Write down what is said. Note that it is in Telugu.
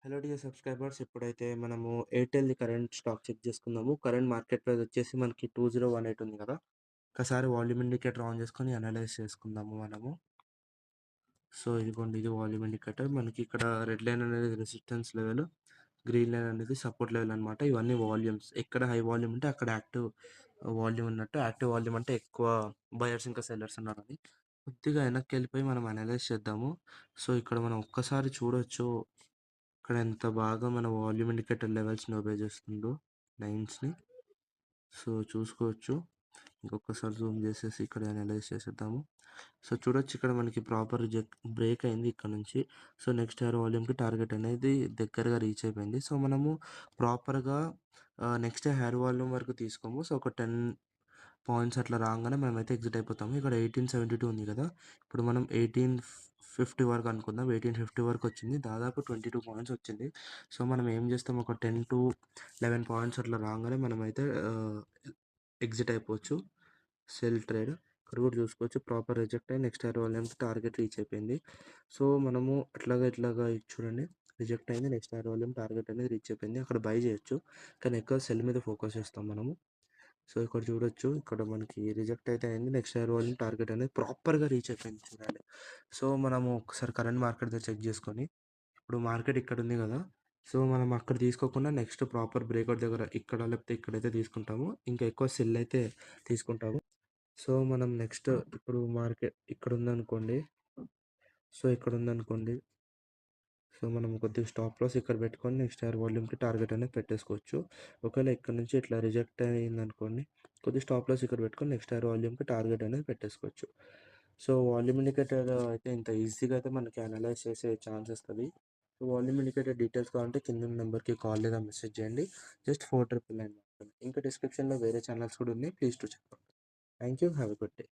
Hello dear subscribers. ఇప్పుడైతే మనము ఎయిర్టెల్‌ది కరెంట్ స్టాక్ చెక్ చేసుకుందాము. కరెంట్ మార్కెట్ ప్రైస్ వచ్చేసి మనకి 2018 ఉంది కదా! ఒకసారి వాల్యూమ్ ఇండికేటర్ ఆన్ చేసుకొని అనలైజ్ చేసుకుందాము మనము. సో ఇదిగోండి, ఇది వాల్యూమ్ ఇండికేటర్. మనకి ఇక్కడ రెడ్ లైన్ అనేది రెసిస్టెన్స్ లెవెల్, గ్రీన్ లైన్ అనేది సపోర్ట్ లెవెల్ అనమాట. ఇవన్నీ వాల్యూమ్స్. ఎక్కడ హై వాల్యూమ్ ఉంటే అక్కడ యాక్టివ్ వాల్యూమ్ ఉన్నట్టు. యాక్టివ్ వాల్యూమ్ అంటే ఎక్కువ బయర్స్ ఇంకా సెల్లర్స్ ఉన్నారని. కొద్దిగా వెనక్కి వెళ్ళిపోయి మనం అనలైజ్ చేద్దాము. సో ఇక్కడ మనం ఒక్కసారి చూడొచ్చు, ఇక్కడ ఎంత బాగా మన వాల్యూమ్ ఇండికేటర్ లెవెల్స్ని ఒబే చేస్తుందో లైన్స్ని. సో చూసుకోవచ్చు. ఇంకొకసారి జూమ్ చేసేసి ఇక్కడ అనలైజ్ చేసేద్దాము. సో చూడొచ్చు, ఇక్కడ మనకి ప్రాపర్ బ్రేక్ అయింది ఇక్కడ నుంచి. సో నెక్స్ట్ హైయర్ వాల్యూమ్కి టార్గెట్ అనేది దగ్గరగా రీచ్ అయిపోయింది. సో మనము ప్రాపర్గా నెక్స్ట్ హైయర్ వాల్యూమ్ వరకు తీసుకోము. సో ఒక 10 పాయింట్స్ అట్లా రాగానే మనమైతే ఎగ్జిట్ అయిపోతాము. ఇక్కడ 1872 ఉంది కదా, ఇప్పుడు మనం 1850 వరకు అనుకుందాం. 1850 వరకు వచ్చింది, దాదాపు 22 పాయింట్స్ వచ్చింది. సో మనం ఏం చేస్తాం, ఒక 10 to 11 పాయింట్స్ అట్లా రాగానే మనమైతే ఎగ్జిట్ అయిపోవచ్చు. సెల్ ట్రేడ్ ఇక్కడ కూడా చూసుకోవచ్చు, ప్రాపర్ రిజెక్ట్ అయ్యి నెక్స్ట్ హైయర్ వాల్యూమ్కి టార్గెట్ రీచ్ అయిపోయింది. సో మనము ఇట్లాగా ఇది చూడండి, రిజెక్ట్ అయింది, నెక్స్ట్ హైయర్ వాల్యూమ్ టార్గెట్ అనేది రీచ్ అయిపోయింది. అక్కడ బై చేయొచ్చు, కానీ ఎక్కువ సెల్ మీద ఫోకస్ చేస్తాం మనము. సో ఇక్కడ చూడొచ్చు, ఇక్కడ మనకి రిజెక్ట్ అయితే అయింది, నెక్స్ట్ హైయర్ వాల్యూమ్ టార్గెట్ అనేది ప్రాపర్గా రీచ్ అయిపోయింది చూడండి. సో మనము ఒకసారి కరెంట్ మార్కెట్ దగ్గర చెక్ చేసుకొని, ఇప్పుడు మార్కెట్ ఇక్కడ ఉంది కదా, సో మనం అక్కడ తీసుకోకుండా నెక్స్ట్ ప్రాపర్ బ్రేక్అవుట్ దగ్గర ఇక్కడ లేకపోతే ఇక్కడైతే తీసుకుంటాము. ఇంకా ఎక్కువ సెల్ అయితే తీసుకుంటాము. సో మనం నెక్స్ట్ ఇప్పుడు మార్కెట్ ఇక్కడ ఉందనుకోండి, సో ఇక్కడ ఉందనుకోండి, సో మనం కొద్దిగా స్టాప్ లాస్ ఇక్కడ పెట్టుకొని నెక్స్ట్ హైయర్ వాల్యూమ్కి టార్గెట్ అనేది పెట్టేసుకోవచ్చు. ఒకవేళ ఇక్కడ నుంచి ఇట్లా రిజెక్ట్ అయిందనుకోండి, కొద్దిగా స్టాప్ లాస్ ఇక్కడ పెట్టుకొని నెక్స్ట్ హైయర్ వాల్యూమ్కి టార్గెట్ అనేది పెట్టేసుకోవచ్చు. సో వాల్యూమ్ ఇండికేటర్ అయితే ఇంత ఈజీగా అయితే మనకి అనలైజ్ చేసే ఛాన్స్ వస్తుంది. సో వాల్యూమ్ ఇండికేటర్ డీటెయిల్స్ కావాలంటే కింద నెంబర్కి కాల్ లేదా మెసేజ్ చేయండి. జస్ట్ 4999 మాత్రమే. ఇంకా డిస్క్రిప్షన్లో వేరే ఛానల్స్ కూడా ఉన్నాయి, please to check out. Thank you, have a good day.